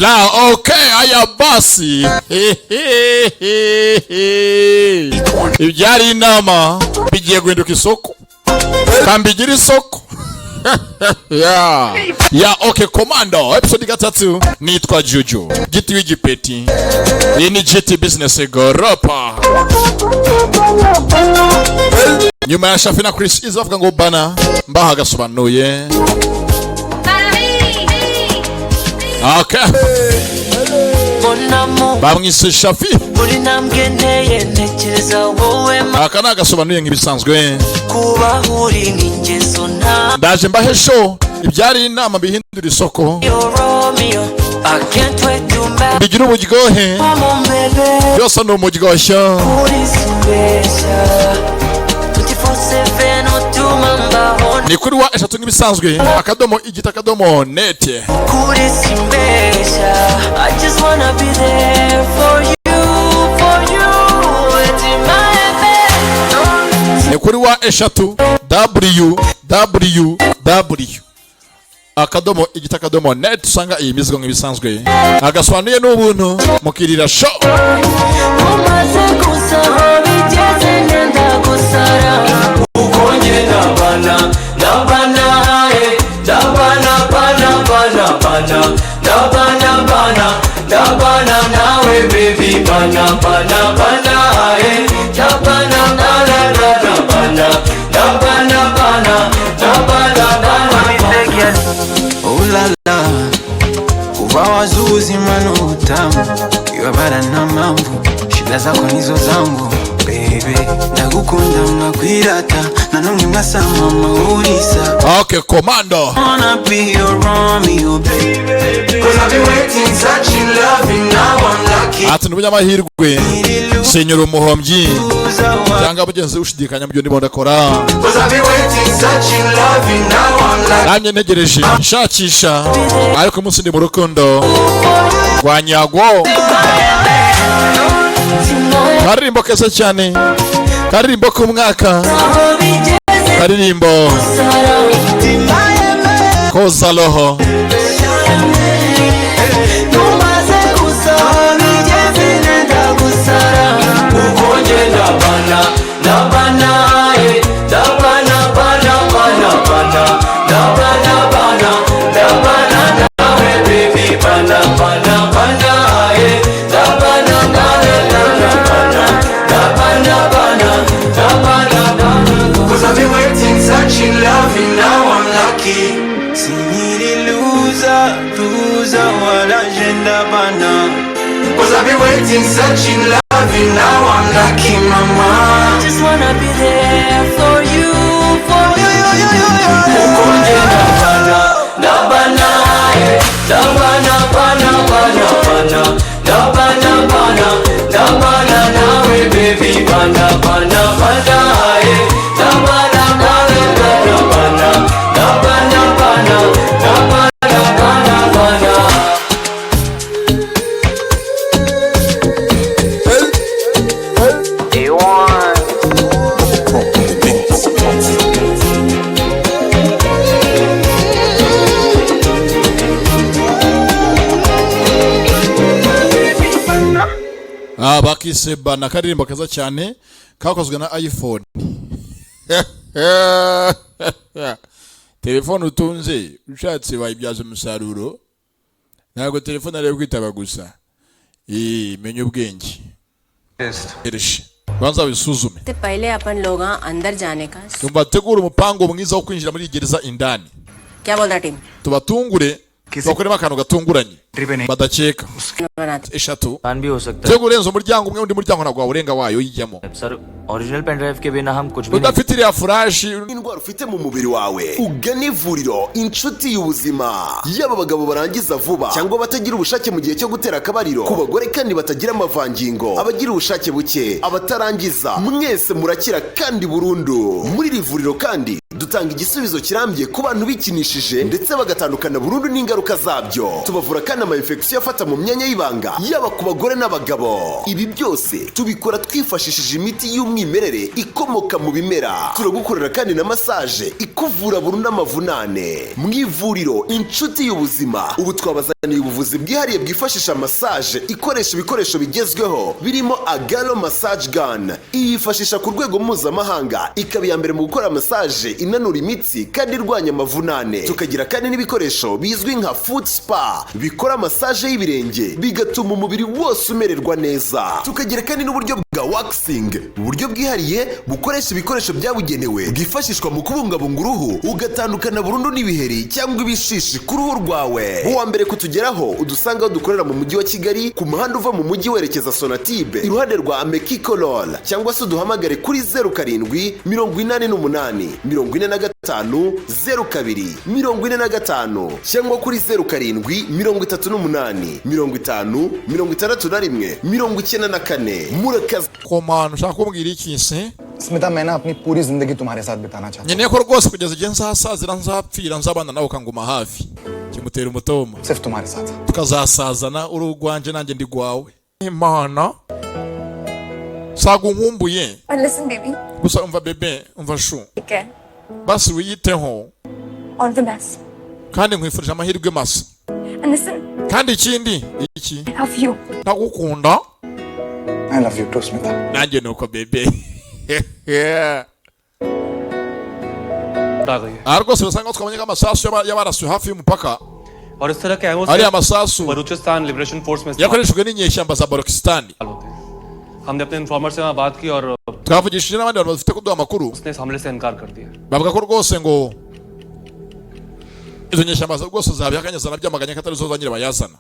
La okay aya basi. Ibyari inama bigiye guhinduka isoko. Kambigira isoko. Ya okay commando episode gatatu nitwa Juju giti w'igipeti. Iyi ni GT business goropa. Nyuma ya Shafi na Chris izavuga ngo bana mbaha Agasobanuye. Okay. Bamwise Shafi. Aka ni Agasobanuye nk'ibisanzwe. Ndaje mbahe show ibyari inama bihindura isoko. Bigira uburyohe. Byose ni umuryoshyo. Ni kuri wa eshatu nk'ibisanzwe akadomo igita akadomo net. I just wanna be there for you. Ni kuri wa eshatu www akadomo igita akadomo net usanga iyi mizigo nk'ibisanzwe. Agasobanuye n'ubuntu mukirira show. Wazuzi manu utamu Iwabara na mambo Shida zako nizo zangu Baby Nagukunda unakwirata Na nungi masama maurisa Okay commando Wanna be your Romeo baby Cause I've been waiting searching loving now I'm lucky Ati n'umunyamahirwe Senyora umuhombyi Cyangwa mugenzi ushidikanya mu byo ndimo ndakora Cause I've been waiting searching loving now I'm lucky Namye ntegereje nshakisha ariko umunsi ndi mu rukundo rwa nyagwo. Karirimbo keza cyane karirimbo k'umwaka karirimbo koza roho. Cause I've been waiting, searching, loving, now I'm lucky, mama. I just wanna be there for you, for you. Bakiseba na karirimbo keza cyane kakozwe na iPhone. Telefone utunze ushatse bayibyaza umusaruro. Ntabwo telefone ari kwitaba gusa. Menye ubwenge. Ereshi. Banza bisuzume. ते पहले अपन लोग अंदर जाने का. Tubategura umupango mwiza wo kwinjira muri gereza indani. क्या बोल रहा team? Tubatungure. Bakorema akantu gatunguranye. Badakeka. Eshatu. भी हो सकता है. Tegurenza umuryango umwe undi muryango ntabwo warenga wayo yijyamo. Sir original pen drive के बिना हम कुछ भी नहीं. Udafite ya flash. Indwara ufite mu mubiri wawe ugana ivuriro inshuti y'ubuzima. Yaba abagabo barangiza vuba cyangwa batagira ubushake mu gihe cyo gutera akabariro, ku bagore kandi batagira amavangingo, abagira ubushake buke, abatarangiza, mwese murakira kandi burundu. Muri iri vuriro kandi dutanga igisubizo kirambye ku bantu bikinishije ndetse bagatandukana burundu n'ingaruka zabyo. Tubavura kandi ama infection afata mu myanya y'ibanga yaba ku bagore n'abagabo. Ibi byose tubikora twifashishije imiti y'umwimerere ikomoka mu bimera. Turagukorera kandi na massage ikuvura burundu amavunane. Mu ivuriro Inshuti y'Ubuzima ubu twabazaniye ubuvuzi bwihariye bwifashisha massage ikoresha ibikoresho bigezweho birimo Agalo massage gun. Iyifashisha ku rwego mpuzamahanga, ikaba iya mbere mu gukora massage inanura imitsi kandi irwanya amavunane. Tukagira kandi n'ibikoresho bizwi nka foot spa bikora massage y'ibirenge bigatuma umubiri wose umererwa neza. Tukagira kandi n'uburyo bwa waxing, uburyo bwihariye bukoresha ibikoresho byabugenewe bwifashishwa mu kubungabunga uruhu ugatandukana burundu n'ibiheri cyangwa ibishishi ku ruhu rwawe. Uwa mbere kutugeraho udusanga aho dukorera mu mujyi wa Kigali ku muhanda uva mu mujyi werekeza Sonatube iruhande rwa Amekiko Roll, cyangwa se uduhamagare kuri 07 88 45 02 45 cyangwa kuri 07 38 50 61 94. Murakaza Commando, ushaka kumbwira iki se? Smita मैं ना अपनी पूरी जिंदगी तुम्हारे साथ बिताना चाहता हूं. Nyene ko rwose kugeza igihe nzasazira nzapfira nzabana nawe ukanguma hafi. Kimutera umutoma. सिर्फ तुम्हारे साथ. Tukazasazana urugwanje nanjye ndi gwawe. Imana. Sagunkumbuye. Listen baby. Gusa umva bebe, umva shu. ठीक है. Basi wiyiteho. All the best. Kandi nkwifurije amahirwe masa. And listen. Kandi ikindi iki? I love you. Ndagukunda. I love you too, Smita. Nanjye nuko bebe. Rwose basanga twabonye amasasu y'abarasuye hafi y'umupaka. और इस तरह के एमओ Ari amasasu Balochistan liberation force में yakoreshejwe n'inyeshyamba za Balochistan. हमने अपने इन्फॉर्मर से वहां बात की और Twavugishije n'abandi bantu bafite kuduha amakuru. उसने इस हमले से इनकार कर दिया. Bavuga ko rwose ngo izo nyeshyamba rwose zabihakanye zanabyamaganye ko atari zo zanyira bayazana.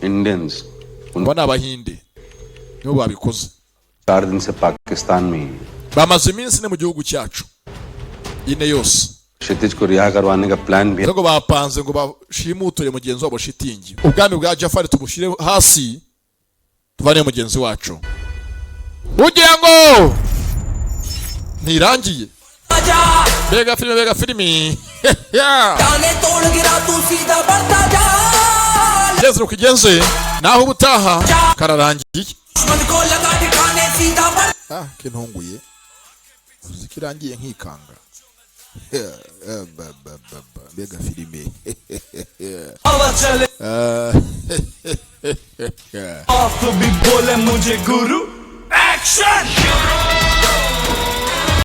Indians Mbona abahinde nibo babikoze. 4 दिन से पाकिस्तान में Bamaze iminsi ne mu gihugu cyacu ine yose. क्षितिज को रिहा करवाने का प्लान भी है. Ngo bapanze ngo bashimutore mugenzi wabo shitingi. Ubwami bwa Jafari tubushire hasi tuvane mugenzi wacu. Ugira ngo ntirangiye. Bega filimi. Yesu kugenze naho ubutaha kararangiye. Kintunguye. Zikirangiye nkikanga. Bega filimi. आप तो भी बोले मुझे गुरु एक्शन